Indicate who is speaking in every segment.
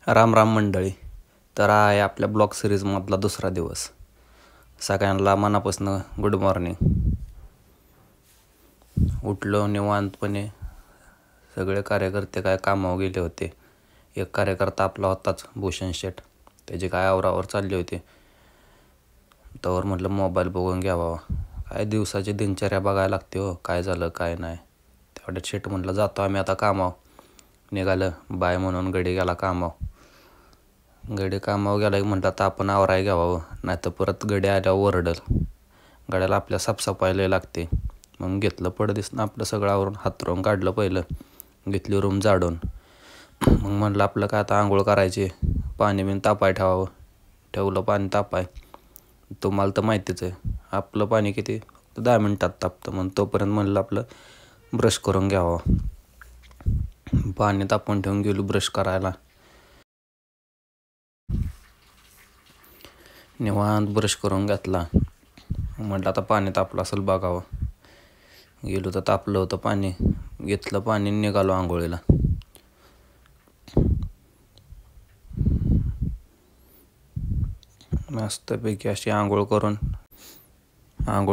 Speaker 1: राम राम मंडळी. तर आहे आपल्या ब्लॉग सिरीजमधला दुसरा दिवस. सगळ्यांना मनापासून गुड मॉर्निंग. उठलो निवांतपणे. सगळे कार्यकर्ते काय कामावर गेले होते. एक कार्यकर्ता आपला होताच, भूषण शेठ. त्याची काय आवरावर चालली होती. तवर म्हटलं मोबाईल बघून घ्यावा. काय दिवसाची दिनचर्या बघायला लागते हो, काय झालं काय नाही. तेवढ्यात शेठ म्हटलं जातो आम्ही आता कामावर. निघालं बाय म्हणून गडी गेला कामावर. गडी कामावर गेला की म्हटलं आता आपण आवराय घ्यावं, नाही तर परत गडी आल्यावर ओरडल. गड्याला आपल्या साफसफाई लय लागते. मग घेतलं पडदिसनं आपलं सगळं आवरून हातरून काढलं पहिलं. घेतली रूम झाडून. मग म्हटलं आपलं काय आता आंघोळ करायची, पाणी बिन तापाय ठेवावं. ठेवलं पाणी तापाय. तुम्हाला तर माहितीच आहे आपलं पाणी किती 10 मिनिटात तापतं. मग तोपर्यंत म्हणलं आपलं ब्रश करून घ्यावं. पाणी तापून ठेवून गेलो ब्रश करायला. निवांत ब्रश करून घेतला. म्हटलं आता पाणी तापलं असेल बघावं. गेलो तर तापलं होतं पाणी. घेतलं पाणी निघालो आंघोळीला. मस्तपैकी अशी आंघोळ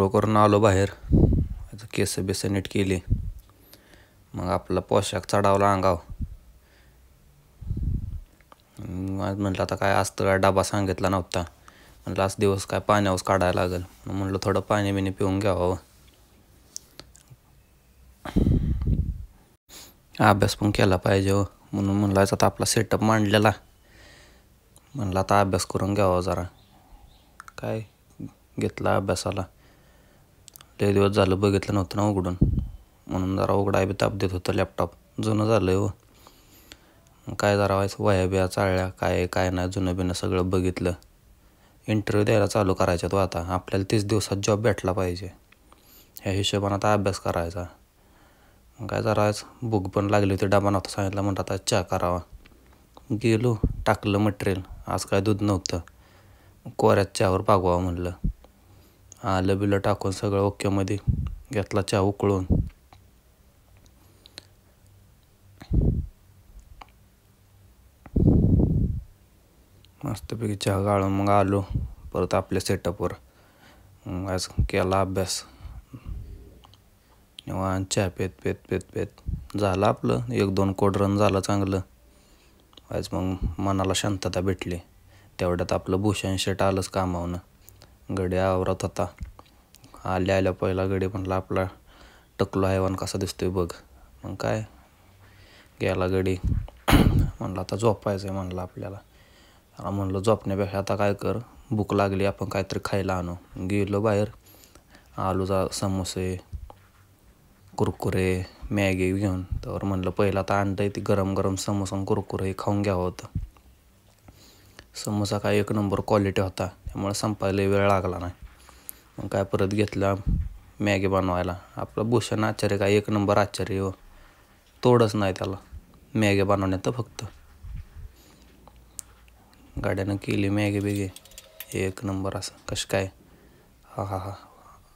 Speaker 1: करून आलो बाहेर. केस बिस नीट केली. मग आपला पोशाख चढावला अंगाव. म्हटलं आता काय असतं काय, डबा सांगितला नव्हता. म्हटलं आज दिवस काय पाण्यावर काढायला लागेल. म्हटलं थोडं पाणी बिणी पिऊन घ्यावं. अभ्यास पण केला पाहिजे हो. म्हणून म्हणलं आता आपला सेटअप मांडलेला. म्हणलं आता अभ्यास करून घ्यावा जरा. काय घेतला अभ्यासाला. लय दिवस झालं बघितलं नव्हतं ना उघडून. म्हणून जरा उघडाय बी ताप देत होतं लॅपटॉप. जुनं झालं हो. काय जरा व्हायचं, वह्या बिया चाळल्या, काय नाही जुनं बिनं सगळं बघितलं. इंटरव्ह्यू द्यायला चालू करायचा तो आता. आपल्याला 30 दिवसात जॉब भेटला पाहिजे. ह्या हिशोबानं आता अभ्यास करायचा. काय जरा भूक पण लागली होती. डबा नव्हता सांगितलं, म्हणतात आता चहा करावा. गेलो टाकलं मटेरियल. आज काय दूध नव्हतं. कोऱ्यात चहावर पागवावं म्हणलं. आलं बिलं टाकून सगळं ओकेमध्ये घेतला चहा उकळून. मस्तपैकी चहा गाळून मग आलो परत आपल्या सेटअपवर. मग आज केला अभ्यास. निवांत चहा पेत झालं आपलं 1-2 कोड रन झालं चांगलं. आज मग मनाला शांतता भेटली. तेवढ्यात आपलं भूषण शेट आलंच कामावनं. गडी आवरत होता. आल्या पहिला गडी म्हणला आपला टकलो हैवान कसा दिसतोय बघ. मग काय गेला गडी. म्हणलं आता झोपायचं आहे म्हणलं आपल्याला. म्हणलं झोपण्यापेक्षा आता काय कर, भूक लागली आपण काहीतरी खायला आणू. गेलो बाहेर. आलूचा समोसे, कुरकुरे, मॅगी घेऊन. तर म्हणलं पहिलं आता आणतं ती गरम समोसा कुरकुरे हे खाऊन घ्यावं होतं. समोसा काय 1 नंबर क्वालिटी होता. त्यामुळे संपायला वेळ लागला नाही. मग काय परत घेतला मॅगी बनवायला. आपलं भूषण आचार्य काय 1 नंबर आचार्य हो. तोडच नाही त्याला मॅगी बनवण्यात फक्त. गाड्यानं केली मॅगी बिगी 1 नंबर. असं कसं काय हा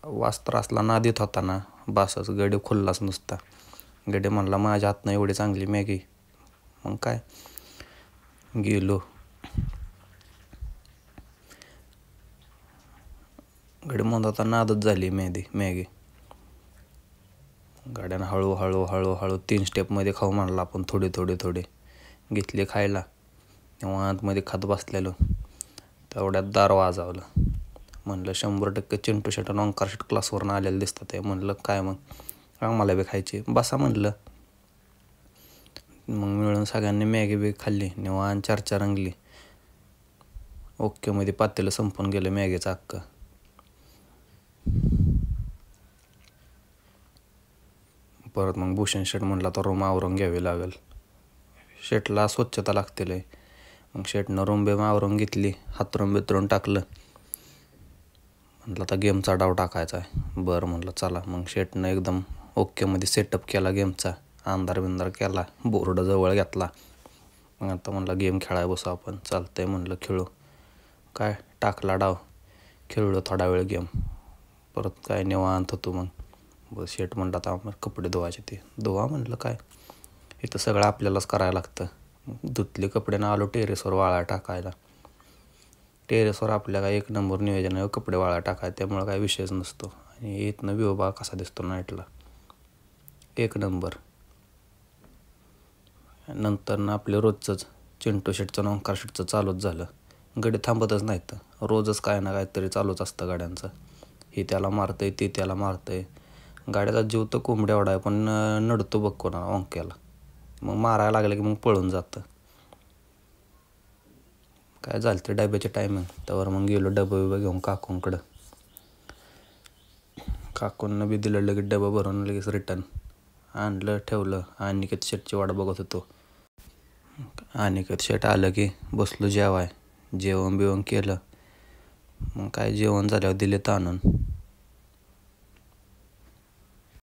Speaker 1: वास्त्र असला ना देत होता ना बासच. गडी खुल्लाच नुसता. गडी म्हणला माझ्या हातनं एवढी चांगली मॅगी. मग काय गेलो. गडी म्हणत आता नादच झाली मॅगी. गाड्यानं हळू 3 स्टेपमध्ये खाऊ म्हणला आपण. थोडी घेतली खायला. निवांतमध्ये खात बसलेलो. तेवढ्यात दार वाजवलं. म्हणलं 100% चिंटू शेट आणि ओंकार शेट क्लासवरून आलेलं दिसतात आहे. म्हणलं काय मग आम्हाला बी खायची, बसा म्हणलं. मग मिळून सगळ्यांनी मॅगी बी खाल्ली. निवांत चर्चा रंगली. ओकेमध्ये पातेलं संपून गेलं मॅगीचं अख्खं. परत मग भूषण शेट म्हणला तर रूम आवरून घ्यावी लागेल. शेटला स्वच्छता लागते लय. मग शेटनं रूम बिम आवरून घेतली. हातरून बितरून टाकलं. म्हटलं आता गेमचा डाव टाकायचा आहे. बरं म्हटलं चला. मग शेटनं एकदम ओकेमध्ये सेटअप केला गेमचा. अंधार केला. बोर्ड जवळ घेतला. मग आता म्हणलं गेम खेळाय बसू आपण. चालतंय म्हणलं खेळू. काय टाकला डाव. खेळलो थोडा वेळ गेम. परत काय निवांत होतो. मग बस शेट म्हणलं आता कपडे धुवायचे ते धुवा. म्हणलं काय इथं सगळं आपल्यालाच करायला लागतं. धुतले कपड्यानं आलो टेरेसवर वाळा टाकायला. टेरेसवर आपल्या काय एक नंबर नियोजन आहे कपडे वाळा टाकायला, त्यामुळं काय विषयच नसतो. आणि इथनं व्ह्यू बघा कसा दिसतो नाईटला, एक नंबर. नंतर ना आपलं रोजचंच चिंटू शेटचं ओंकार शेटचं चालूच झालं. गडी थांबतच नाहीत, रोजच काय ना काय तरी चालूच असतं गाड्यांचं. ही त्याला मारतंय, ती त्याला मारतंय. गाड्याचा जीव तर कोंबड्या एवढा आहे, पण नडतो बघ कोणा ओंक्याला. मग मारायला लागलं की मग पळून जातं. काय झालं ते डब्याचे टायमिंग, त्यावर मग गेलो डबं बिबं घेऊन काकूंकडं. काकूंना बी दिलं लगेच डबं भरून, लगेच रिटर्न आणलं ठेवलं. अनिकेत शेटची वाट बघत होतो. अनिकेत शेट आलं की बसलो जेवाय. जेवण बिवण केलं. मग काय जेवण झाल्यावर दिले ताणून.